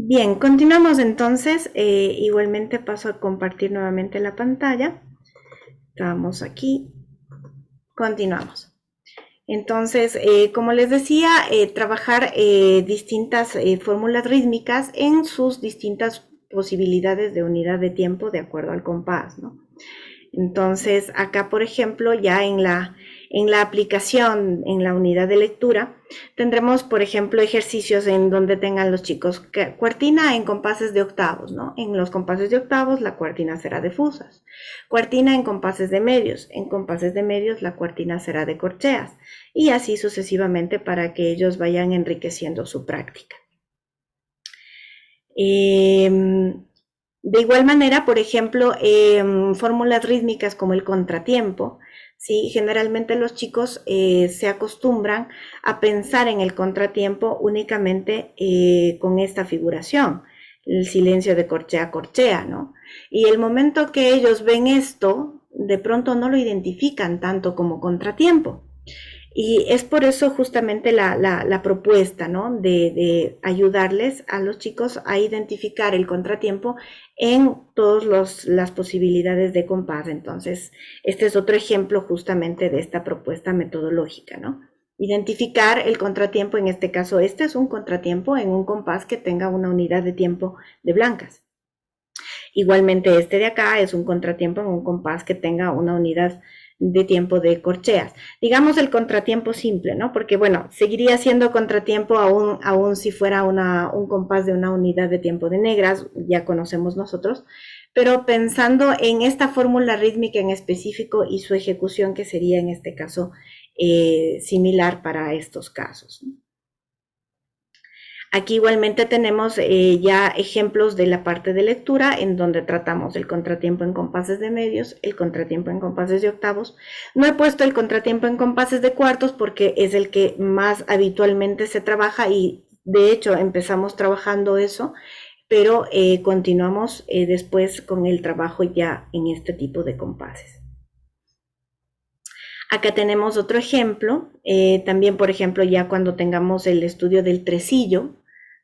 Bien, continuamos entonces. Igualmente paso a compartir nuevamente la pantalla. Estamos aquí. Continuamos. Entonces, como les decía, trabajar distintas fórmulas rítmicas en sus distintas posibilidades de unidad de tiempo de acuerdo al compás, ¿no? Entonces, acá, por ejemplo, ya en la aplicación, en la unidad de lectura, tendremos, por ejemplo, ejercicios en donde tengan los chicos cuartina en compases de octavos, ¿no? En los compases de octavos la cuartina será de fusas. Cuartina en compases de medios la cuartina será de corcheas. Y así sucesivamente para que ellos vayan enriqueciendo su práctica. De igual manera, por ejemplo, fórmulas rítmicas como el contratiempo, ¿sí? Generalmente los chicos se acostumbran a pensar en el contratiempo únicamente con esta figuración, el silencio de corchea a corchea, ¿no? Y el momento que ellos ven esto, de pronto no lo identifican tanto como contratiempo. Y es por eso justamente la propuesta, ¿no? De ayudarles a los chicos a identificar el contratiempo en todas las posibilidades de compás. Entonces, este es otro ejemplo justamente de esta propuesta metodológica, ¿no? Identificar el contratiempo, en este caso, este es un contratiempo en un compás que tenga una unidad de tiempo de blancas. Igualmente, este de acá es un contratiempo en un compás que tenga una unidad de tiempo de corcheas. Digamos el contratiempo simple, ¿no? Porque, bueno, seguiría siendo contratiempo aún si fuera un compás de una unidad de tiempo de negras, ya conocemos nosotros, pero pensando en esta fórmula rítmica en específico y su ejecución, que sería en este caso similar para estos casos, ¿no? Aquí igualmente tenemos ya ejemplos de la parte de lectura en donde tratamos el contratiempo en compases de medios, el contratiempo en compases de octavos. No he puesto el contratiempo en compases de cuartos porque es el que más habitualmente se trabaja y de hecho empezamos trabajando eso, pero continuamos después con el trabajo ya en este tipo de compases. Acá tenemos otro ejemplo, también por ejemplo ya cuando tengamos el estudio del tresillo,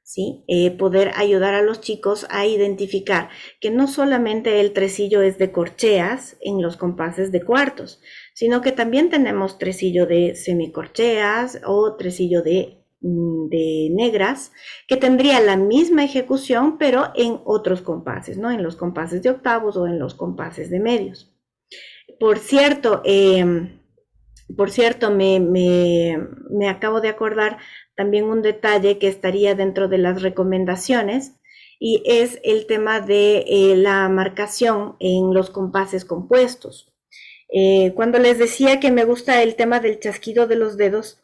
¿sí? Poder ayudar a los chicos a identificar que no solamente el tresillo es de corcheas en los compases de cuartos, sino que también tenemos tresillo de semicorcheas o tresillo de negras, que tendría la misma ejecución, pero en otros compases, ¿no? En los compases de octavos o en los compases de medios. Por cierto, me acabo de acordar también un detalle que estaría dentro de las recomendaciones y es el tema de la marcación en los compases compuestos. Cuando les decía que me gusta el tema del chasquido de los dedos,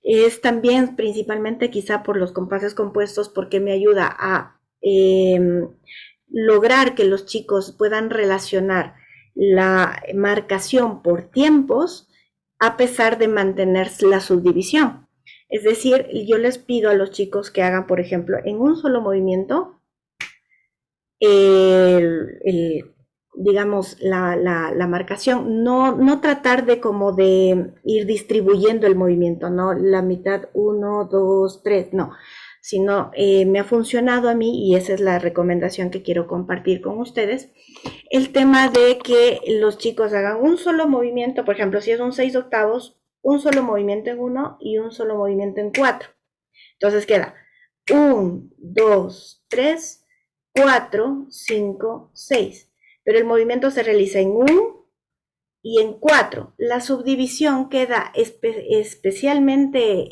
es también principalmente quizá por los compases compuestos porque me ayuda a lograr que los chicos puedan relacionar la marcación por tiempos a pesar de mantener la subdivisión. Es decir, yo les pido a los chicos que hagan, por ejemplo, en un solo movimiento, digamos, la marcación, no tratar de como de ir distribuyendo el movimiento, no la mitad, 1, 2, 3, no, sino me ha funcionado a mí y esa es la recomendación que quiero compartir con ustedes, el tema de que los chicos hagan un solo movimiento, por ejemplo, si es un 6 octavos, un solo movimiento en 1 y un solo movimiento en 4. Entonces queda 1, 2, 3, 4, 5, 6. Pero el movimiento se realiza en 1 y en 4. La subdivisión queda especialmente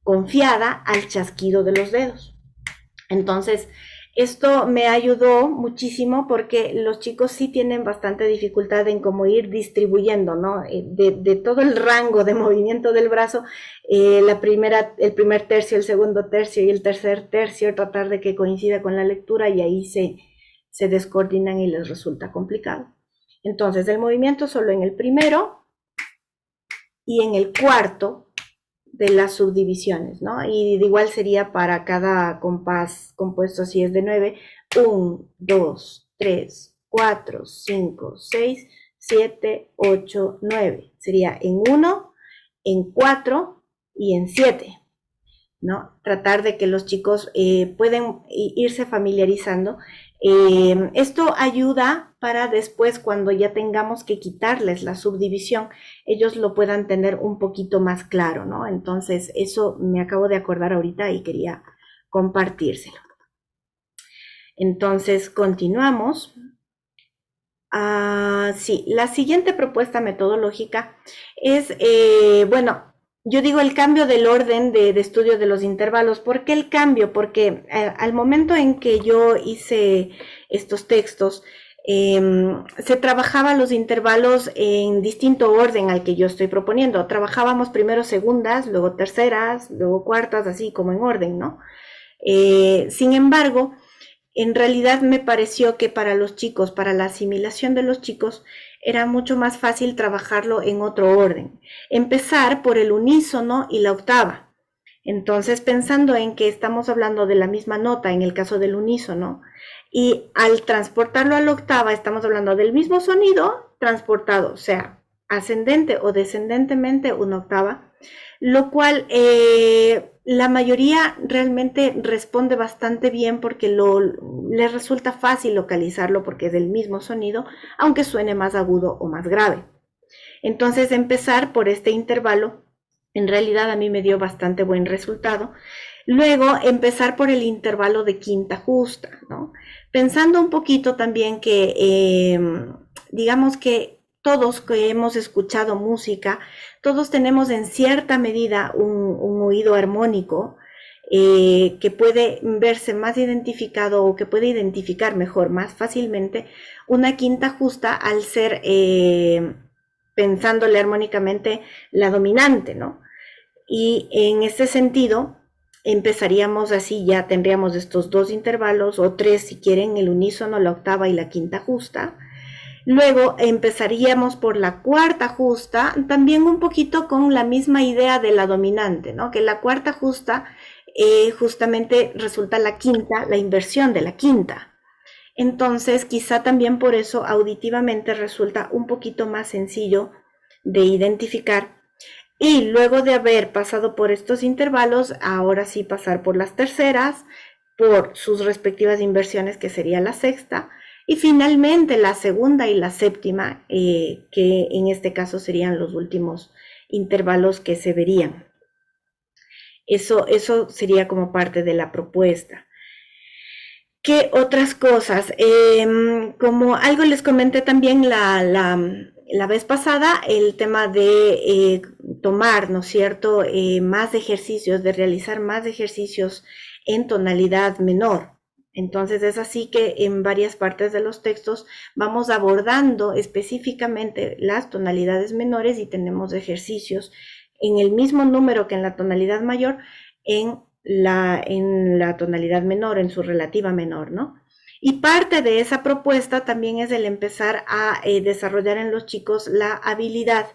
confiada al chasquido de los dedos. Entonces, esto me ayudó muchísimo porque los chicos sí tienen bastante dificultad en cómo ir distribuyendo, ¿no? De todo el rango de movimiento del brazo, el primer tercio, el segundo tercio y el tercer tercio, tratar de que coincida con la lectura y ahí se descoordinan y les resulta complicado. Entonces, el movimiento solo en el primero y en el cuarto de las subdivisiones, ¿no? Y de igual sería para cada compás compuesto, si es de 9, 1, 2, 3, 4, 5, 6, 7, 8, 9. Sería en 1, en 4 y en 7. ¿no? Tratar de que los chicos pueden irse familiarizando. Esto ayuda para después, cuando ya tengamos que quitarles la subdivisión, ellos lo puedan tener un poquito más claro, ¿no? Entonces, eso me acabo de acordar ahorita y quería compartírselo. Entonces, continuamos. Sí, la siguiente propuesta metodológica es, bueno, yo digo el cambio del orden de estudio de los intervalos. ¿Por qué el cambio? Porque al momento en que yo hice estos textos, se trabajaba los intervalos en distinto orden al que yo estoy proponiendo. Trabajábamos primero segundas, luego terceras, luego cuartas, así como en orden, ¿no? Sin embargo, en realidad me pareció que para los chicos, para la asimilación de los chicos, era mucho más fácil trabajarlo en otro orden. Empezar por el unísono y la octava. Entonces, pensando en que estamos hablando de la misma nota en el caso del unísono, y al transportarlo a la octava, estamos hablando del mismo sonido transportado, o sea, ascendente o descendentemente una octava, lo cual la mayoría realmente responde bastante bien porque les resulta fácil localizarlo porque es del mismo sonido, aunque suene más agudo o más grave. Entonces, empezar por este intervalo, en realidad a mí me dio bastante buen resultado. Luego, empezar por el intervalo de quinta justa, ¿no? Pensando un poquito también que, digamos que todos que hemos escuchado música, todos tenemos en cierta medida un oído armónico que puede verse más identificado o que puede identificar mejor, más fácilmente, una quinta justa al ser, pensándole armónicamente, la dominante, ¿no? Y en este sentido, empezaríamos así, ya tendríamos estos dos intervalos, o tres si quieren, el unísono, la octava y la quinta justa. Luego empezaríamos por la cuarta justa, también un poquito con la misma idea de la dominante, ¿no? Que la cuarta justa justamente resulta la quinta, la inversión de la quinta. Entonces, quizá también por eso auditivamente resulta un poquito más sencillo de identificar. Y luego de haber pasado por estos intervalos, ahora sí pasar por las terceras, por sus respectivas inversiones, que sería la sexta, y finalmente la segunda y la séptima, que en este caso serían los últimos intervalos que se verían. Eso sería como parte de la propuesta. ¿Qué otras cosas? Como algo les comenté también la vez pasada, el tema de tomar, ¿no es cierto?, más ejercicios, de realizar más ejercicios en tonalidad menor. Entonces es así que en varias partes de los textos vamos abordando específicamente las tonalidades menores y tenemos ejercicios en el mismo número que en la tonalidad mayor en la tonalidad menor, en su relativa menor, ¿no? Y parte de esa propuesta también es el empezar a desarrollar en los chicos la habilidad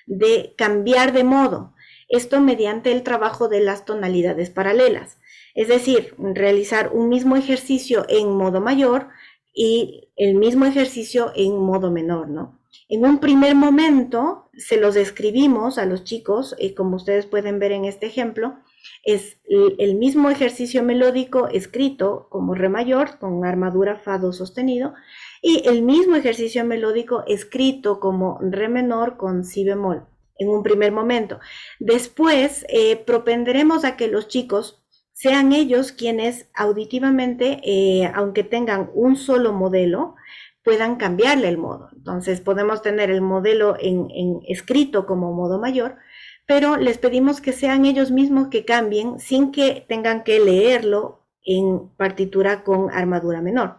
de cambiar de modo, esto mediante el trabajo de las tonalidades paralelas, es decir, realizar un mismo ejercicio en modo mayor y el mismo ejercicio en modo menor, ¿no? En un primer momento se los describimos a los chicos, como ustedes pueden ver en este ejemplo, es el mismo ejercicio melódico escrito como re mayor con armadura fa do sostenido y el mismo ejercicio melódico escrito como re menor con si bemol en un primer momento. Después propenderemos a que los chicos sean ellos quienes auditivamente, aunque tengan un solo modelo, puedan cambiarle el modo. Entonces podemos tener el modelo en escrito como modo mayor, pero les pedimos que sean ellos mismos que cambien sin que tengan que leerlo en partitura con armadura menor.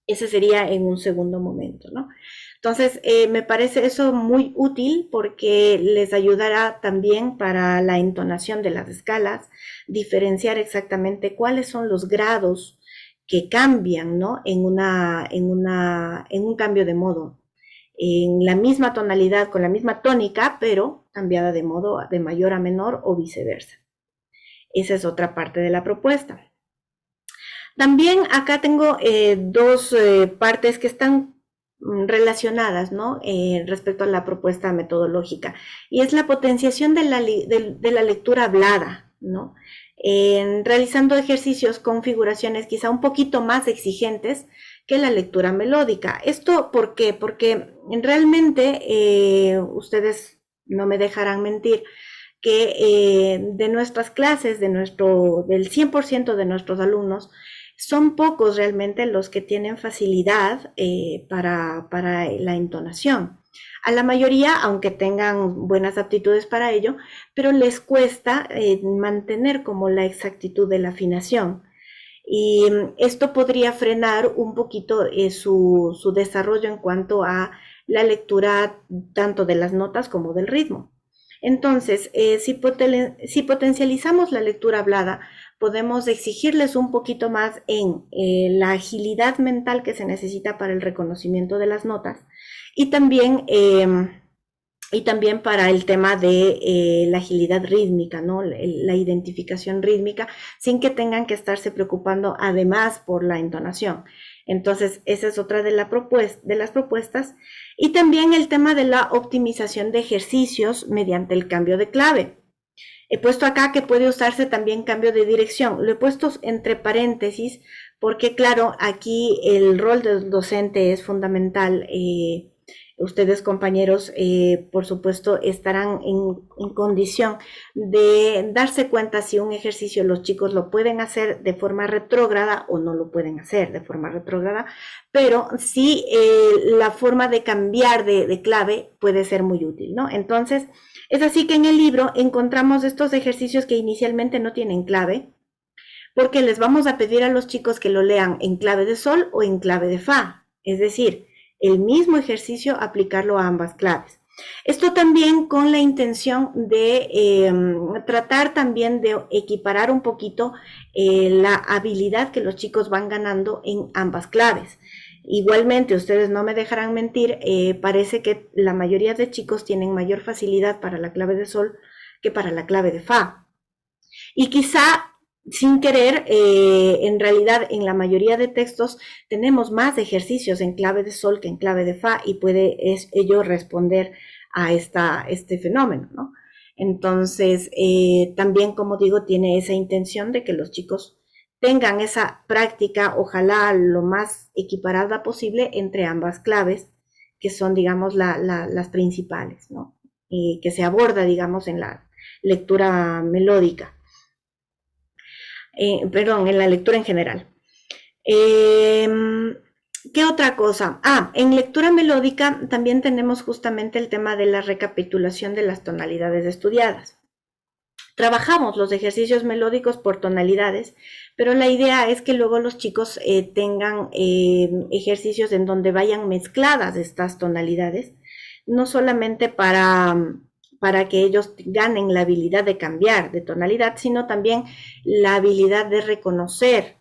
Ese sería en un segundo momento, ¿no? Entonces, me parece eso muy útil porque les ayudará también para la entonación de las escalas, diferenciar exactamente cuáles son los grados que cambian, ¿no? En un cambio de modo, en la misma tonalidad, con la misma tónica, pero cambiada de modo de mayor a menor o viceversa. Esa es otra parte de la propuesta. También acá tengo dos partes que están relacionadas, ¿no? Respecto a la propuesta metodológica, y es la potenciación de la lectura hablada, ¿no? realizando ejercicios con figuraciones quizá un poquito más exigentes que la lectura melódica. ¿Esto por qué? Porque realmente ustedes no me dejarán mentir que de nuestras clases, del 100% de nuestros alumnos, son pocos realmente los que tienen facilidad para la entonación. A la mayoría, aunque tengan buenas aptitudes para ello, pero les cuesta mantener como la exactitud de la afinación. Y esto podría frenar un poquito su desarrollo en cuanto a la lectura tanto de las notas como del ritmo. Entonces, si potencializamos la lectura hablada, podemos exigirles un poquito más en la agilidad mental que se necesita para el reconocimiento de las notas y también para el tema de la agilidad rítmica, ¿no? La identificación rítmica, sin que tengan que estarse preocupando además por la entonación. Entonces, esa es otra de las propuestas. Y también el tema de la optimización de ejercicios mediante el cambio de clave. He puesto acá que puede usarse también cambio de dirección. Lo he puesto entre paréntesis porque, claro, aquí el rol del docente es fundamental. Ustedes, compañeros, por supuesto, estarán en condición de darse cuenta si un ejercicio los chicos lo pueden hacer de forma retrógrada o no lo pueden hacer de forma retrógrada, pero sí la forma de cambiar de clave puede ser muy útil, ¿no? Entonces, es así que en el libro encontramos estos ejercicios que inicialmente no tienen clave, porque les vamos a pedir a los chicos que lo lean en clave de sol o en clave de fa, es decir, el mismo ejercicio aplicarlo a ambas claves. Esto también con la intención de tratar también de equiparar un poquito la habilidad que los chicos van ganando en ambas claves. Igualmente, ustedes no me dejarán mentir, parece que la mayoría de chicos tienen mayor facilidad para la clave de sol que para la clave de fa. Y quizá sin querer, en realidad en la mayoría de textos tenemos más ejercicios en clave de sol que en clave de fa y puede ello responder a este fenómeno, ¿no? Entonces, también, como digo, tiene esa intención de que los chicos tengan esa práctica, ojalá lo más equiparada posible entre ambas claves, que son, digamos, las principales, ¿no? Que se aborda, digamos, en la lectura melódica. Perdón, en la lectura en general. ¿Qué otra cosa? En lectura melódica también tenemos justamente el tema de la recapitulación de las tonalidades estudiadas. Trabajamos los ejercicios melódicos por tonalidades, pero la idea es que luego los chicos tengan ejercicios en donde vayan mezcladas estas tonalidades, no solamente para que ellos ganen la habilidad de cambiar de tonalidad, sino también la habilidad de reconocer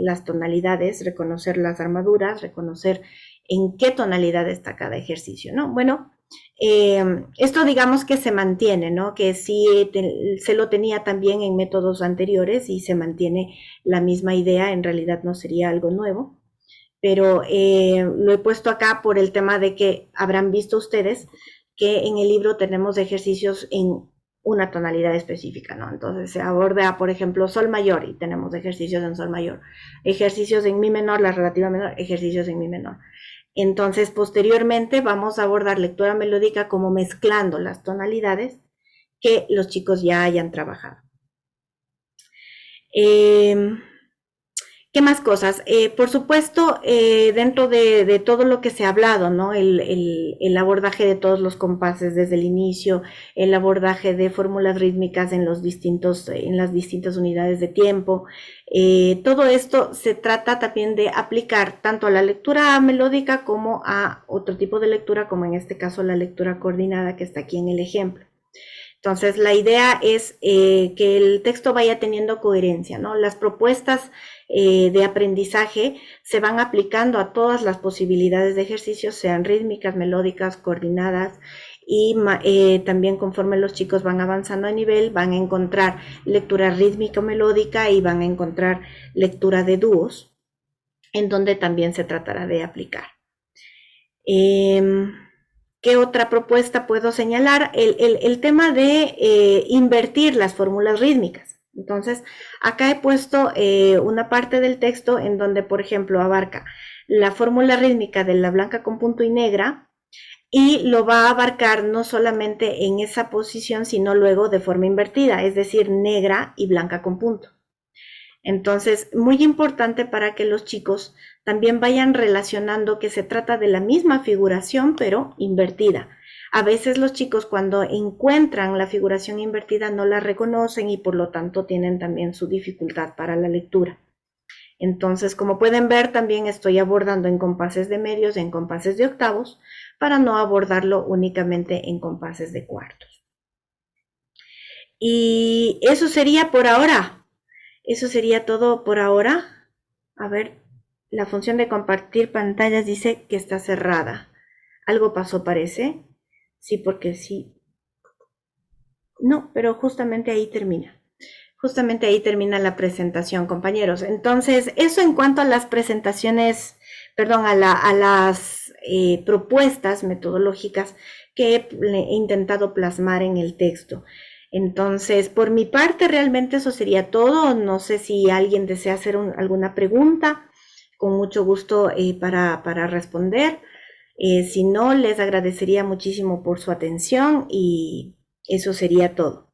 las tonalidades, reconocer las armaduras, reconocer en qué tonalidad está cada ejercicio, ¿no? Bueno, esto digamos que se mantiene, ¿no? Que sí se lo tenía también en métodos anteriores y se mantiene la misma idea, en realidad no sería algo nuevo, pero lo he puesto acá por el tema de que habrán visto ustedes que en el libro tenemos ejercicios en una tonalidad específica, ¿no? Entonces se aborda, por ejemplo, sol mayor y tenemos ejercicios en sol mayor, ejercicios en mi menor, la relativa menor, ejercicios en mi menor. Entonces, posteriormente vamos a abordar lectura melódica como mezclando las tonalidades que los chicos ya hayan trabajado. ¿Qué más cosas? Por supuesto, dentro de todo lo que se ha hablado, ¿no? El abordaje de todos los compases desde el inicio, el abordaje de fórmulas rítmicas en las distintas unidades de tiempo, todo esto se trata también de aplicar tanto a la lectura melódica como a otro tipo de lectura, como en este caso la lectura coordinada que está aquí en el ejemplo. Entonces, la idea es que el texto vaya teniendo coherencia, ¿no? Las propuestas de aprendizaje se van aplicando a todas las posibilidades de ejercicios, sean rítmicas, melódicas, coordinadas, y también conforme los chicos van avanzando a nivel, van a encontrar lectura rítmica melódica y van a encontrar lectura de dúos, en donde también se tratará de aplicar. ¿Qué otra propuesta puedo señalar? El tema de invertir las fórmulas rítmicas. Entonces, acá he puesto una parte del texto en donde, por ejemplo, abarca la fórmula rítmica de la blanca con punto y negra, y lo va a abarcar no solamente en esa posición, sino luego de forma invertida, es decir, negra y blanca con punto. Entonces, muy importante para que los chicos también vayan relacionando que se trata de la misma figuración, pero invertida. A veces los chicos cuando encuentran la figuración invertida no la reconocen y por lo tanto tienen también su dificultad para la lectura. Entonces, como pueden ver, también estoy abordando en compases de medios, en compases de octavos, para no abordarlo únicamente en compases de cuartos. Y eso sería por ahora. Eso sería todo por ahora. A ver, la función de compartir pantallas dice que está cerrada. Algo pasó, parece. Sí, porque sí. No, pero justamente ahí termina. Justamente ahí termina la presentación, compañeros. Entonces, eso en cuanto a las presentaciones, perdón, a las propuestas metodológicas que he intentado plasmar en el texto. Entonces, por mi parte, realmente eso sería todo. No sé si alguien desea hacer alguna pregunta, con mucho gusto para responder. Si no, les agradecería muchísimo por su atención y eso sería todo.